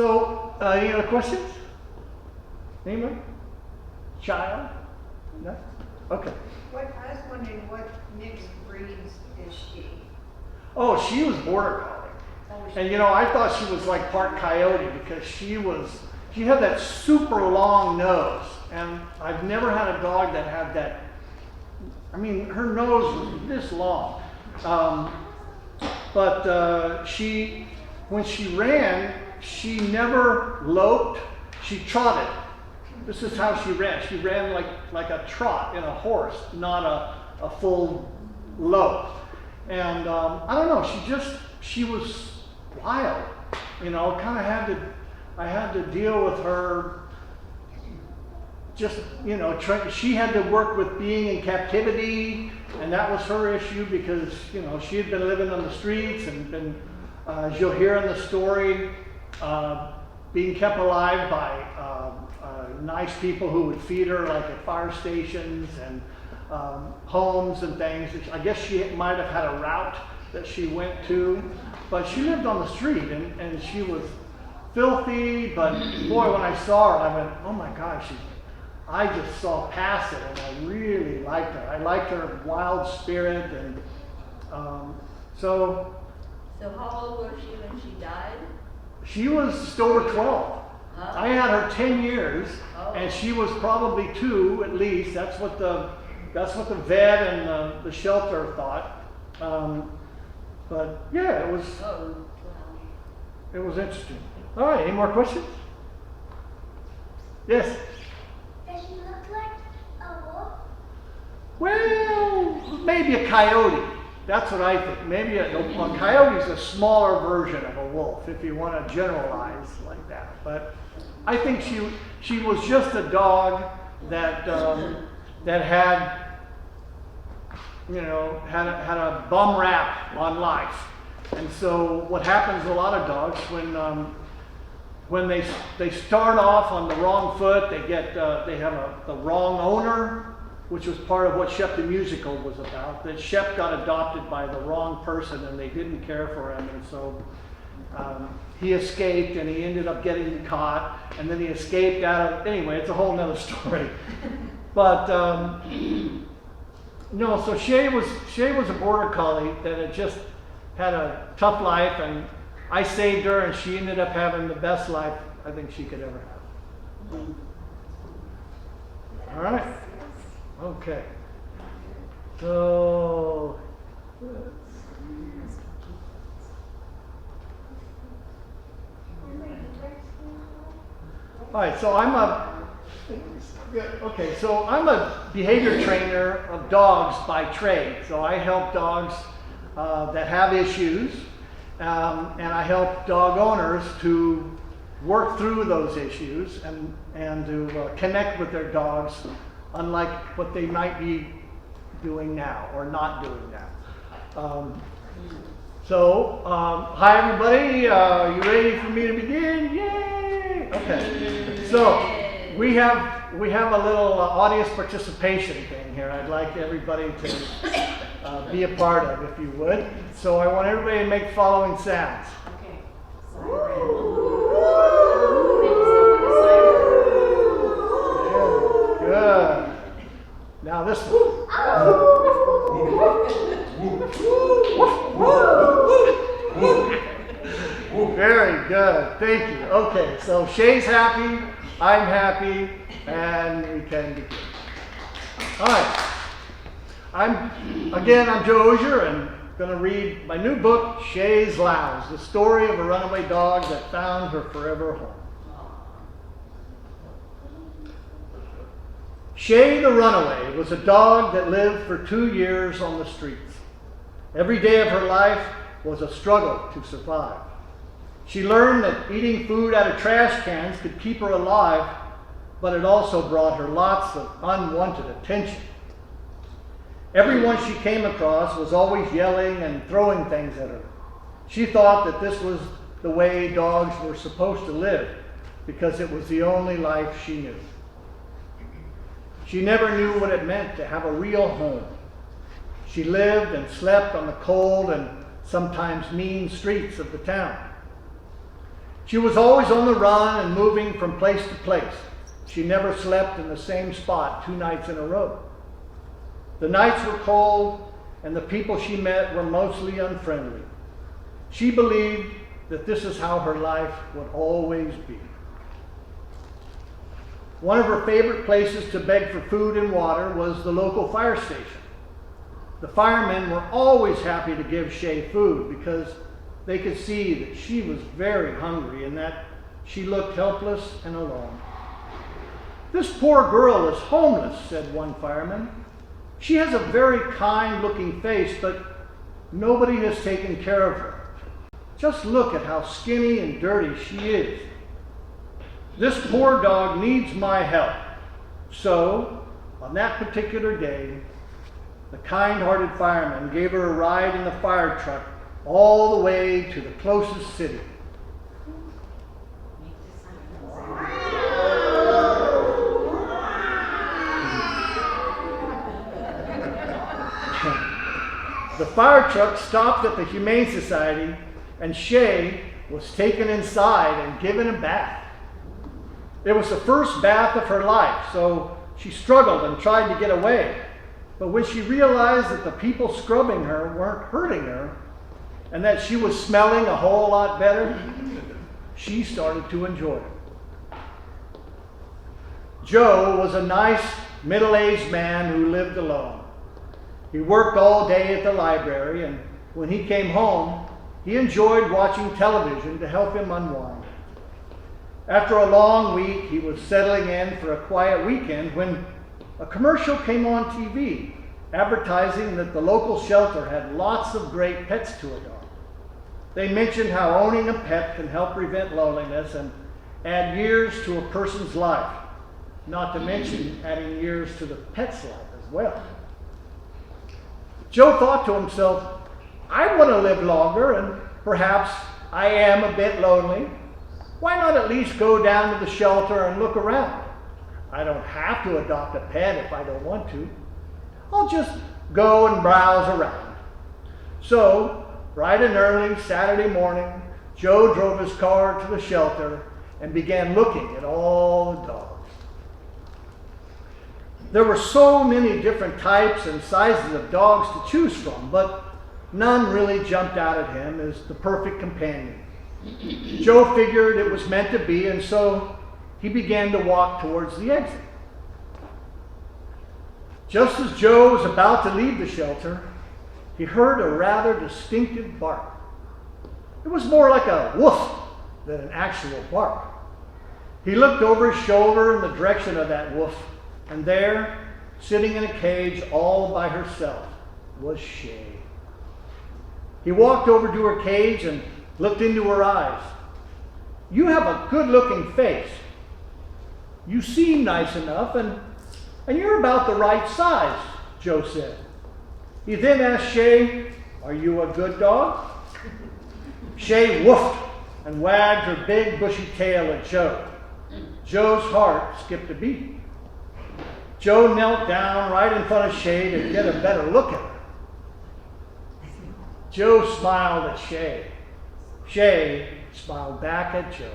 So, any other questions? Anybody? Child? No? Okay. I was wondering what mixed breeds is she? Oh, she was border collie. And you know, I thought she was like part coyote because she had that super long nose. And I've never had a dog that had that. I mean, her nose was this long. But when she ran, she never loped, she trotted. This is how she ran. She ran like a trot in a horse, not a full lope. And I don't know, she was wild. You know, I had to deal with her. Just, you know, she had to work with being in captivity, and that was her issue because, you know, she had been living on the streets and been, as you'll hear in the story, being kept alive by nice people who would feed her, like at fire stations and homes and things. I guess she might have had a route that she went to, but she lived on the street and she was filthy, but boy, when I saw her, I went, oh my gosh, I just saw past it, and I really liked her. I liked her wild spirit, and so. So how old was she when she died? She was just over 12. I had her 10 years, and she was probably 2 at least. That's what the vet and the shelter thought. But yeah, it was interesting. All right, any more questions? Yes. Does she look like a wolf? Well, maybe a coyote. That's what I think. Maybe a coyote's a smaller version of a wolf, if you want to generalize like that. But I think she was just a dog that had, you know, had a bum rap on life. And so what happens to a lot of dogs when they start off on the wrong foot, they have the wrong owner, which was part of what Shep the Musical was about. That Shep got adopted by the wrong person and they didn't care for him, and so he escaped and he ended up getting caught, and then he escaped out of, anyway, it's a whole nother story. But no, so Shea was a border collie that had just had a tough life, and I saved her, and she ended up having the best life I think she could ever have. All right. Okay. So, all right. So I'm a behavior trainer of dogs by trade. So I help dogs that have issues. And I help dog owners to work through those issues and to connect with their dogs, unlike what they might be doing now or not doing now. Hi everybody, you ready for me to begin? Yay! Okay. So we have a little audience participation thing here. I'd like everybody to be a part of, if you would. So I want everybody to make the following sounds. Okay. Good. Now this one. Very good. Thank you. Okay, so Shea's happy, I'm happy, and we can begin. All right. I'm Joe Osier, and going to read my new book, Shea's Lounge, the story of a runaway dog that found her forever home. Shea the runaway was a dog that lived for 2 years on the streets. Every day of her life was a struggle to survive. She learned that eating food out of trash cans could keep her alive, but it also brought her lots of unwanted attention. Everyone she came across was always yelling and throwing things at her. She thought that this was the way dogs were supposed to live because it was the only life she knew. She never knew what it meant to have a real home. She lived and slept on the cold and sometimes mean streets of the town. She was always on the run and moving from place to place. She never slept in the same spot 2 nights in a row. The nights were cold, and the people she met were mostly unfriendly. She believed that this is how her life would always be. One of her favorite places to beg for food and water was the local fire station. The firemen were always happy to give Shea food because they could see that she was very hungry and that she looked helpless and alone. "This poor girl is homeless," said one fireman. "She has a very kind-looking face, but nobody has taken care of her. Just look at how skinny and dirty she is. This poor dog needs my help." So, on that particular day, the kind-hearted fireman gave her a ride in the fire truck all the way to the closest city. The fire truck stopped at the Humane Society, and Shea was taken inside and given a bath. It was the first bath of her life, so she struggled and tried to get away. But when she realized that the people scrubbing her weren't hurting her, and that she was smelling a whole lot better, she started to enjoy it. Joe was a nice, middle-aged man who lived alone. He worked all day at the library, and when he came home, he enjoyed watching television to help him unwind. After a long week, he was settling in for a quiet weekend when a commercial came on TV advertising that the local shelter had lots of great pets to adopt. They mentioned how owning a pet can help prevent loneliness and add years to a person's life, not to mention adding years to the pet's life as well. Joe thought to himself, "I want to live longer, and perhaps I am a bit lonely. Why not at least go down to the shelter and look around? I don't have to adopt a pet if I don't want to. I'll just go and browse around." So, bright and early Saturday morning, Joe drove his car to the shelter and began looking at all the dogs. There were so many different types and sizes of dogs to choose from, but none really jumped out at him as the perfect companion. Joe figured it was meant to be, and so he began to walk towards the exit. Just as Joe was about to leave the shelter, he heard a rather distinctive bark. It was more like a woof than an actual bark. He looked over his shoulder in the direction of that woof, and there, sitting in a cage all by herself, was Shea. He walked over to her cage and looked into her eyes. "You have a good-looking face. You seem nice enough, and you're about the right size," Joe said. He then asked Shea, "Are you a good dog?" Shea woofed and wagged her big bushy tail at Joe. Joe's heart skipped a beat. Joe knelt down right in front of Shea to get a better look at her. Joe smiled at Shea. Shea smiled back at Joe.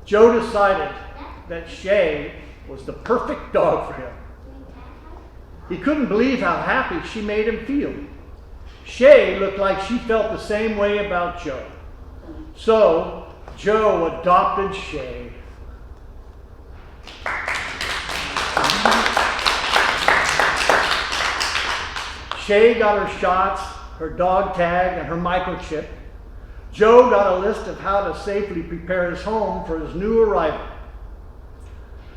Joe decided that Shea was the perfect dog for him. He couldn't believe how happy she made him feel. Shea looked like she felt the same way about Joe. So, Joe adopted Shea. Shea got her shots, her dog tag, and her microchip. Joe got a list of how to safely prepare his home for his new arrival.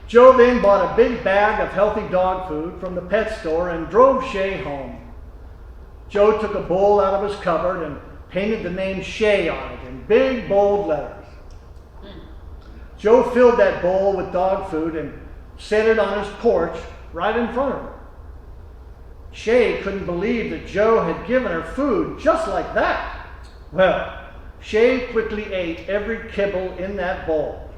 Joe then bought a big bag of healthy dog food from the pet store and drove Shea home. Joe took a bowl out of his cupboard and painted the name Shea on it in big, bold letters. Joe filled that bowl with dog food and set it on his porch right in front of her. Shea couldn't believe that Joe had given her food just like that. Well, Shea quickly ate every kibble in that bowl.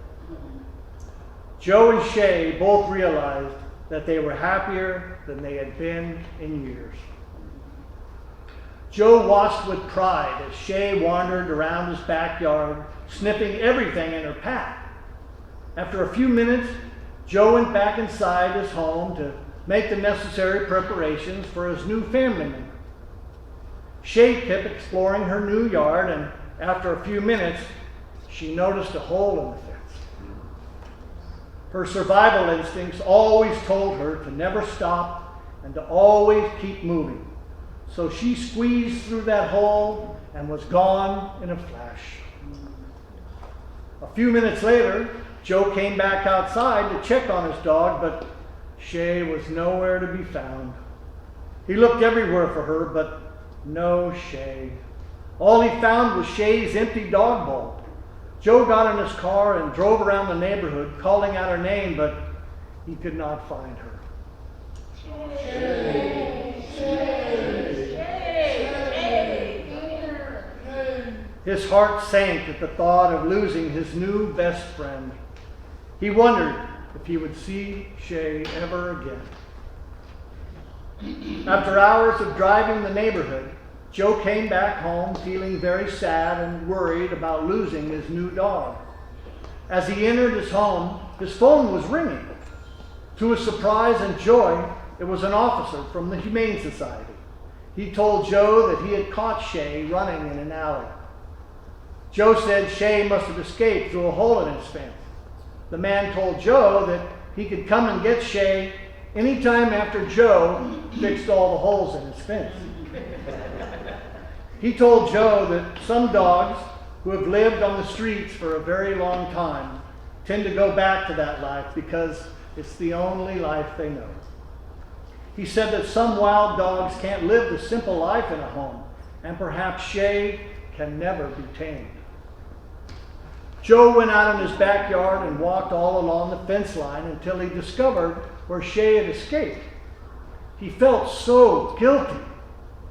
Joe and Shea both realized that they were happier than they had been in years. Joe watched with pride as Shea wandered around his backyard, sniffing everything in her path. After a few minutes, Joe went back inside his home to make the necessary preparations for his new family member. Shea kept exploring her new yard, and after a few minutes, she noticed a hole in the fence. Her survival instincts always told her to never stop and to always keep moving. So she squeezed through that hole and was gone in a flash. A few minutes later, Joe came back outside to check on his dog, but Shea was nowhere to be found. He looked everywhere for her, but no Shea. All he found was Shea's empty dog bowl. Joe got in his car and drove around the neighborhood, calling out her name, but he could not find her. His heart sank at the thought of losing his new best friend. He wondered if he would see Shea ever again. After hours of driving the neighborhood, Joe came back home feeling very sad and worried about losing his new dog. As he entered his home, his phone was ringing. To his surprise and joy, it was an officer from the Humane Society. He told Joe that he had caught Shea running in an alley. Joe said Shea must have escaped through a hole in his fence. The man told Joe that he could come and get Shea anytime after Joe fixed all the holes in his fence. He told Joe that some dogs who have lived on the streets for a very long time tend to go back to that life because it's the only life they know. He said that some wild dogs can't live the simple life in a home, and perhaps Shea can never be tamed. Joe went out in his backyard and walked all along the fence line until he discovered where Shea had escaped. He felt so guilty.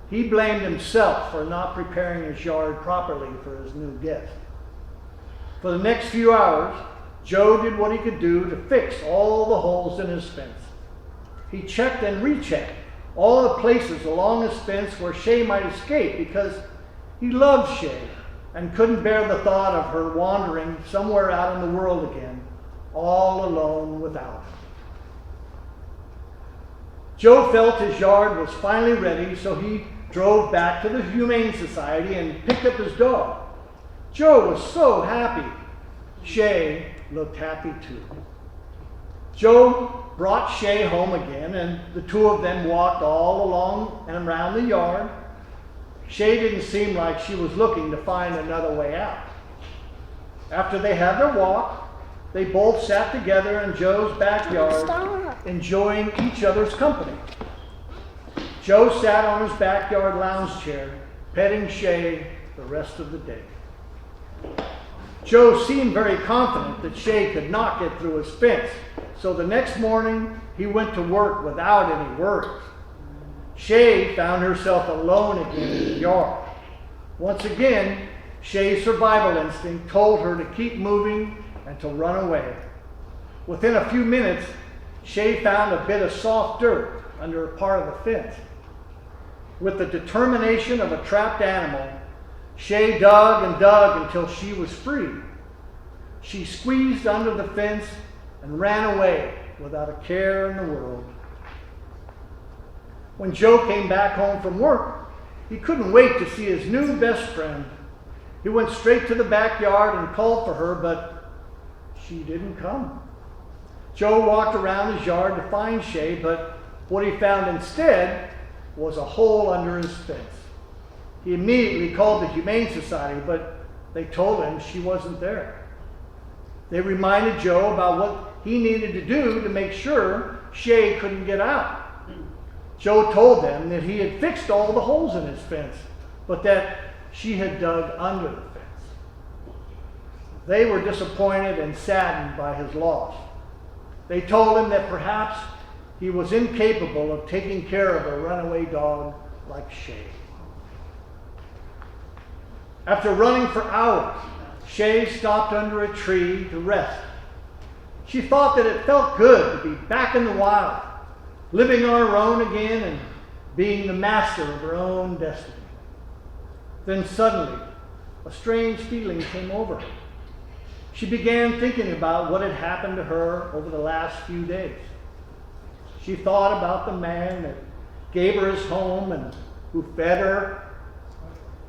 He blamed himself for not preparing his yard properly for his new guest. For the next few hours, Joe did what he could do to fix all the holes in his fence. He checked and rechecked all the places along his fence where Shea might escape because he loved Shea and couldn't bear the thought of her wandering somewhere out in the world again, all alone without him. Joe felt his yard was finally ready, so he drove back to the Humane Society and picked up his dog. Joe was so happy. Shea looked happy too. Joe brought Shea home again, and the two of them walked all along and around the yard. Shea didn't seem like she was looking to find another way out. After they had their walk, they both sat together in Joe's backyard, enjoying each other's company. Joe sat on his backyard lounge chair, petting Shea the rest of the day. Joe seemed very confident that Shea could not get through his fence, so the next morning he went to work without any worries. Shea found herself alone again in the yard. Once again, Shea's survival instinct told her to keep moving and to run away. Within a few minutes, Shea found a bit of soft dirt under a part of the fence. With the determination of a trapped animal, Shea dug and dug until she was free. She squeezed under the fence and ran away without a care in the world. When Joe came back home from work, he couldn't wait to see his new best friend. He went straight to the backyard and called for her, but she didn't come. Joe walked around his yard to find Shea, but what he found instead was a hole under his fence. He immediately called the Humane Society, but they told him she wasn't there. They reminded Joe about what he needed to do to make sure Shea couldn't get out. Joe told them that he had fixed all the holes in his fence, but that she had dug under the fence. They were disappointed and saddened by his loss. They told him that perhaps he was incapable of taking care of a runaway dog like Shea. After running for hours, Shea stopped under a tree to rest. She thought that it felt good to be back in the wild, living on her own again and being the master of her own destiny. Then suddenly, a strange feeling came over her. She began thinking about what had happened to her over the last few days. She thought about the man that gave her his home and who fed her,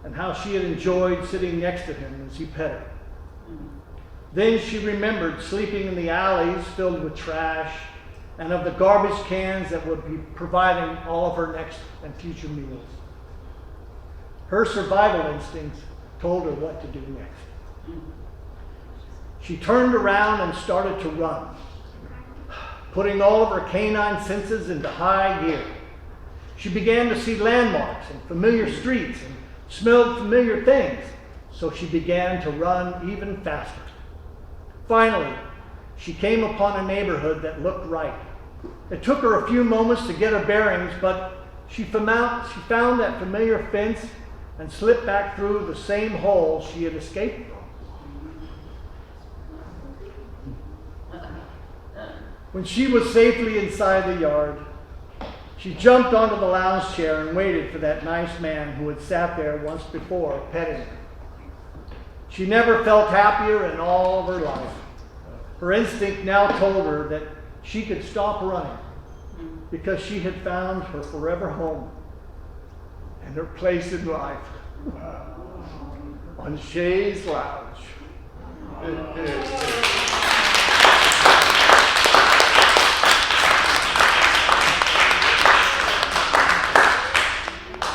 and how she had enjoyed sitting next to him as he pet her. Then she remembered sleeping in the alleys filled with trash and of the garbage cans that would be providing all of her next and future meals. Her survival instincts told her what to do next. She turned around and started to run, putting all of her canine senses into high gear. She began to see landmarks and familiar streets and smelled familiar things, so she began to run even faster. Finally, she came upon a neighborhood that looked right. It took her a few moments to get her bearings, but she found that familiar fence and slipped back through the same hole she had escaped from. When she was safely inside the yard, she jumped onto the lounge chair and waited for that nice man who had sat there once before, petting her. She never felt happier in all of her life. Her instinct now told her that she could stop running because she had found her forever home and her place in life on Shea's lounge.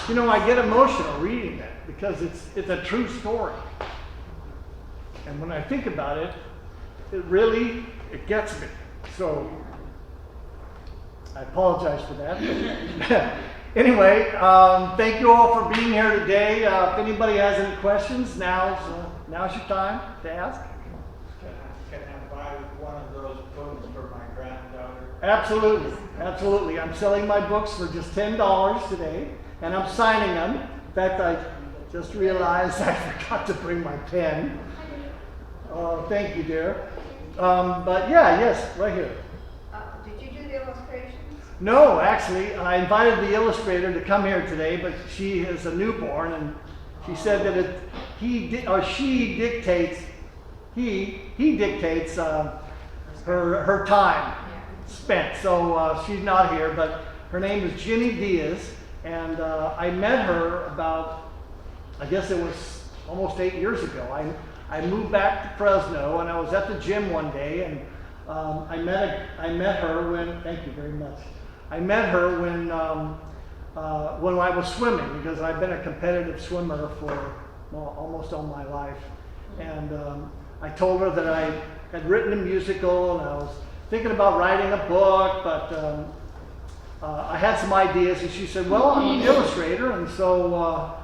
You know, I get emotional reading that because it's a true story. And when I think about it, it gets me. So I apologize for that. Anyway, thank you all for being here today. If anybody has any questions, now's your time to ask. Can I buy one of those books for my granddaughter? Absolutely, absolutely. I'm selling my books for just $10 today, and I'm signing them. In fact, I just realized I forgot to bring my pen. Thank you, dear. But yeah, yes, right here. Did you do the illustrations? No, actually, I invited the illustrator to come here today, but she is a newborn, and she said that he dictates her time spent. So she's not here, but her name is Jenny Diaz, and I met her about, I guess it was almost 8 years ago. I moved back to Fresno, and I was at the gym one day, and I met her when. Thank you very much. I met her when I was swimming, because I've been a competitive swimmer for almost all my life, and I told her that I had written a musical, and I was thinking about writing a book, but I had some ideas, and she said, "Well, I'm an illustrator," and so.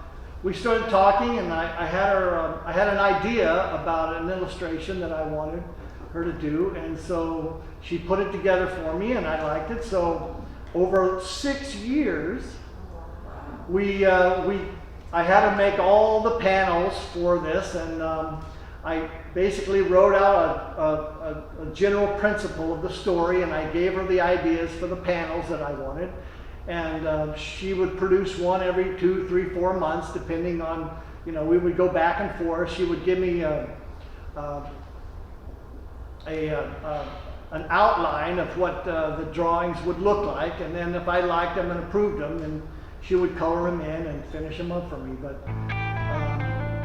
We started talking, and I had an idea about an illustration that I wanted her to do, and so she put it together for me, and I liked it. So over 6 years, I had to make all the panels for this, and I basically wrote out a general principle of the story, and I gave her the ideas for the panels that I wanted. And she would produce one every 2, 3, 4 months, depending on, we would go back and forth. She would give me an outline of what the drawings would look like, and then if I liked them and approved them, then she would color them in and finish them up for me. But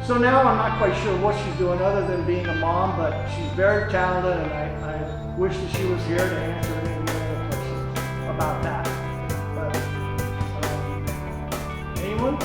so now I'm not quite sure what she's doing other than being a mom, but she's very talented, and I wish that she was here to answer any other questions about that. Anyone?